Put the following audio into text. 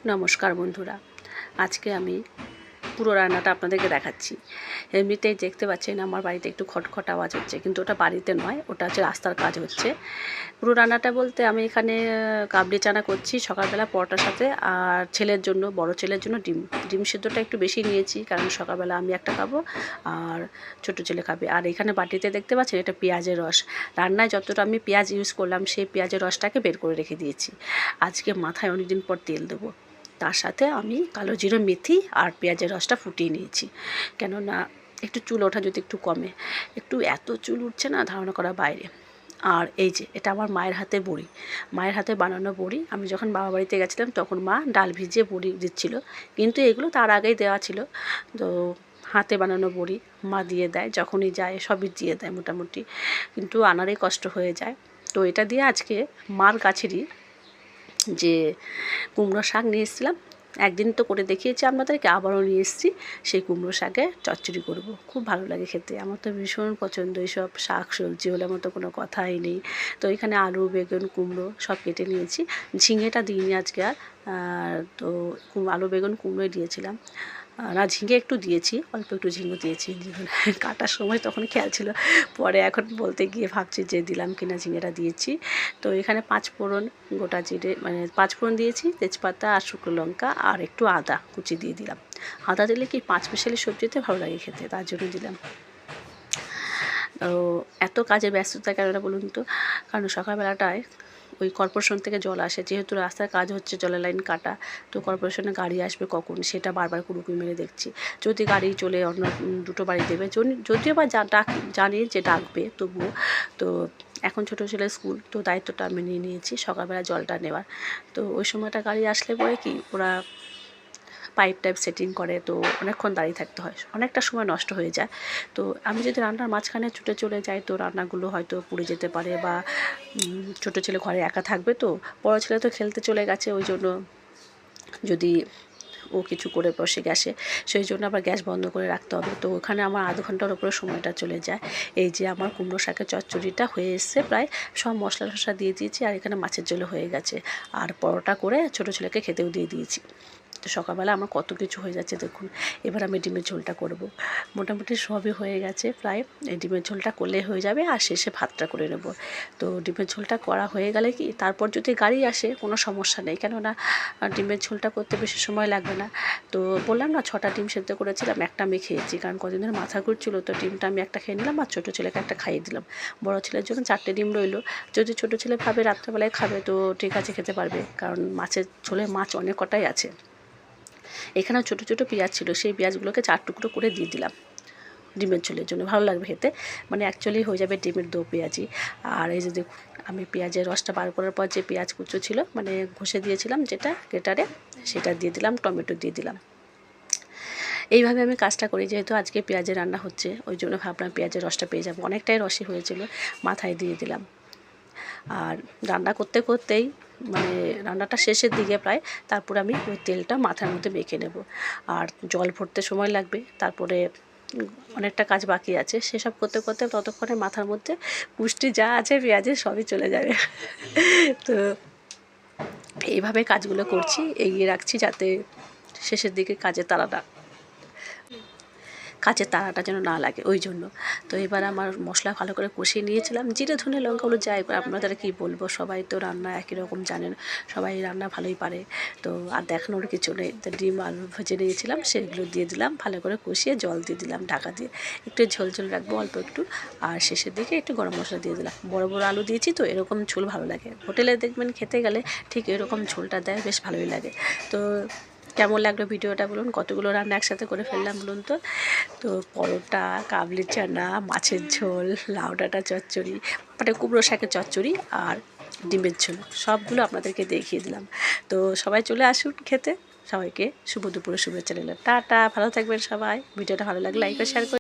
নমস্কার বন্ধুরা, আজকে আমি পুরো রান্নাটা আপনাদেরকে দেখাচ্ছি। এমনিতেই দেখতে পাচ্ছেন আমার বাড়িতে একটু খটখট আওয়াজ হচ্ছে, কিন্তু ওটা বাড়িতে নয়, ওটা হচ্ছে রাস্তার কাজ হচ্ছে। পুরো রান্নাটা বলতে আমি এখানে কাবলি চানা করছি সকালবেলা পরোটার সাথে, আর ছেলের জন্য, বড় ছেলের জন্য ডিম সিদ্ধটা একটু বেশি নিয়েছি, কারণ সকালবেলা আমি একটা খাবো আর ছোটো ছেলে খাবে। আর এখানে বাটিতে দেখতে পাচ্ছেন এটা পেঁয়াজের রস। রান্নায় যতটা আমি পেঁয়াজ ইউজ করলাম সেই পেঁয়াজের রসটাকে বের করে রেখে দিয়েছি। আজকে মাথায় অনেকদিন পর তেল দেবো, তার সাথে আমি কালো জিরে, মেথি আর পেঁয়াজের রসটা ফুটিয়ে নিয়েছি, কেননা একটু চুল ওঠা যদি একটু কমে। একটু এত চুল উঠছে না, ধারণা করা বাইরে। আর এই যে এটা আমার মায়ের হাতে বড়ি, মায়ের হাতে বানানো বড়ি। আমি যখন বাবা বাড়িতে গেছিলাম তখন মা ডাল ভিজিয়ে বড়ি দিচ্ছিল, কিন্তু এগুলো তার আগেই দেওয়া ছিল। তো হাতে বানানো বড়ি মা দিয়ে দেয়, যখনই যায় সবই দিয়ে দেয় মোটামুটি, কিন্তু আনারই কষ্ট হয়ে যায়। তো এটা দিয়ে আজকে মার কাছেরই যে কুমড়ো শাক নিয়ে এসেছিলাম, একদিন তো করে দেখিয়েছি আপনাদেরকে, আবারও নিয়ে এসেছি। সেই কুমড়ো শাকে চচ্চড়ি করব, খুব ভালো লাগে খেতে, আমার তো ভীষণ পছন্দ। এইসব শাক সবজি হলে আমার তো কোনো কথাই নেই। তো এখানে আলু, বেগুন, কুমড়ো সব কেটে নিয়েছি। ঝিঙেটা দিইনি আজকে আর, তো আলু, বেগুন, কুমড়োই দিয়েছিলাম। না, ঝিঙে একটু দিয়েছি, অল্প একটু ঝিঙে দিয়েছি। কাটার সময় তখন খেয়াল ছিল, পরে এখন বলতে গিয়ে ভাবছি যে দিলাম কিনা ঝিঙেটা দিয়েছি। তো এখানে 5 ফোড়ন, গোটা জিরে, মানে 5 ফোড়ন দিয়েছি, তেজপাতা আর শুকনো লঙ্কা আর একটু আদা কুচি দিয়ে দিলাম। আদা দিলে কি 5 মিশালি সবজিতে ভালো লাগে খেতে, তার জন্য দিলাম। তো এত কাজে ব্যস্ততা কেন বলুন তো, কারণ সকালবেলাটায় ওই কর্পোরেশন থেকে জল আসে, যেহেতু রাস্তার কাজ হচ্ছে, জলের লাইন কাটা, তো কর্পোরেশনে গাড়ি আসবে কখন সেটা বারবার কুড়ুকুড়ি মেরে দেখছি। যদি গাড়ি চলে অন্য দুটো বাড়ি দেবে, যদিও বা জানি যে ডাকবে তবুও। তো এখন ছোটো ছেলের স্কুল, তো দায়িত্বটা আমি নিয়ে নিয়েছি সকালবেলা জলটা নেওয়ার। তো ওই সময়টা গাড়ি আসলে পরে কি ওরা পাইপ টাইপ সেটিং করে, তো অনেকক্ষণ দাঁড়িয়ে থাকতে হয়, অনেকটা সময় নষ্ট হয়ে যায়। তো আমি যদি রান্নার মাঝখানে ছুটে চলে যাই, তো রান্নাগুলো হয়তো পুড়ে যেতে পারে, বা ছোটো ছেলে ঘরে একা থাকবে, তো বড়ো ছেলে তো খেলতে চলে গেছে, ওই জন্য যদি ও কিছু করে বসে গ্যাসে, সেই জন্য আবার গ্যাস বন্ধ করে রাখতে হবে। তো ওখানে আমার আধ ঘন্টার উপরে সময়টা চলে যায়। এই যে আমার কুমড়ো শাকের চচ্চড়িটা হয়ে এসছে প্রায়, সব মশলা টশলা দিয়ে দিয়েছি, আর এখানে মাছের ঝোল হয়ে গেছে, আর পরোটা করে ছোটো ছেলেকে খেতেও দিয়ে দিয়েছি। তো সকালবেলা আমার কত কিছু হয়ে যাচ্ছে দেখুন। এবার আমি ডিমের ঝোলটা করব, মোটামুটি সবই হয়ে গেছে প্রায়। এই ডিমের ঝোলটা করলেই হয়ে যাবে, আর শেষে ভাতটা করে নেব। তো ডিমের ঝোলটা করা হয়ে গেলে কি, তারপর যদি গাড়ি আসে কোনো সমস্যা নেই, কেননা ডিমের ঝোলটা করতে বেশি সময় লাগবে না। তো বললাম না 6টা ডিম সেদ্ধ করেছিলাম, একটা আমি খেয়েছি, কারণ কদিন ধরে মাথা ঘুরছিল, তো ডিমটা আমি একটা খেয়ে নিলাম, আর ছোটো ছেলেকে একটা খাইয়ে দিলাম। বড় ছেলের জন্য 4টে ডিম রইলো, যদি ছোটো ছেলে ভাবে রাত্রেবেলায় খাবে তো ঠিক আছে, খেতে পারবে, কারণ মাছের ঝোলে মাছ অনেক কটাই আছে। এখানেও ছোটো ছোটো পেঁয়াজ ছিল, সেই পেঁয়াজগুলোকে 4 টুকরো করে দিয়ে দিলাম ডিমের ঝোলের জন্য, ভালো লাগবে খেতে, মানে অ্যাকচুয়ালি হয়ে যাবে ডিমের দো পেঁয়াজি। আর এই যে দেখুন, আমি পেঁয়াজের রসটা বার করার পর যে পেঁয়াজ কুচো ছিল, মানে ঘষে দিয়েছিলাম যেটা গ্রেটারে, সেটা দিয়ে দিলাম, টমেটো দিয়ে দিলাম। এইভাবে আমি কাজটা করি, যেহেতু আজকে পেঁয়াজের রান্না হচ্ছে, ওই জন্য ভাবলাম পেঁয়াজের রসটা পেয়ে যাবো, অনেকটাই রসই হয়েছিল, মাথায় দিয়ে দিলাম। আর রান্না করতে করতেই, মানে রান্নাটা শেষের দিকে প্রায়, তারপরে আমি ওই তেলটা মাথার মধ্যে মেখে নেব, আর জল ভরতে সময় লাগবে, তারপরে অনেকটা কাজ বাকি আছে, সেসব করতে করতে ততক্ষণে মাথার মধ্যে পুষ্টি যা আছে পেঁয়াজের সবই চলে যাবে। তো এইভাবে কাজগুলো করছি, এগিয়ে রাখছি, যাতে শেষের দিকে কাজের তাড়াটা যেন না লাগে, ওই জন্য। তো এবার আমার মশলা ভালো করে কষিয়ে নিয়েছিলাম, জিরে ধনে লঙ্কাগুলো যাই, আপনাদের কী বলবো, সবাই তো রান্না একই রকম জানেন, সবাই রান্না ভালোই পারে। তো আর দেখানোর কিছু নেই, তো ডিম আলু ভেজে নিয়েছিলাম, সেগুলো দিয়ে দিলাম, ভালো করে কষিয়ে জল দিয়ে দিলাম ঢাকা দিয়ে, একটু ঝোল ঝোল রাখবো অল্প একটু, আর শেষের দিকে একটু গরম মশলা দিয়ে দিলাম। বড় বড় আলু দিয়েছি, তো এরকম ঝোল ভালো লাগে, হোটেলে দেখবেন খেতে গেলে ঠিক এরকম ঝোলটা দেয়, বেশ ভালোই লাগে। তো কেমন লাগলো ভিডিওটা বলুন, কতগুলো রান্না একসাথে করে ফেললাম বলুন তো। তো পরোটা, কাবলি চানা, মাছের ঝোল, লাউ ডাঁটা চচ্চড়ি, মানে কুমড়ো শাকের চচ্চড়ি, আর ডিমের ঝোল, সবগুলো আপনাদেরকে দেখিয়ে দিলাম। তো সবাই চলে আসুন খেতে, সবাইকে শুভ দুপুরে শুভেচ্ছা নিলাম, টাটা, ভালো থাকবেন সবাই। ভিডিওটা ভালো লাগলে লাইক ও শেয়ার করে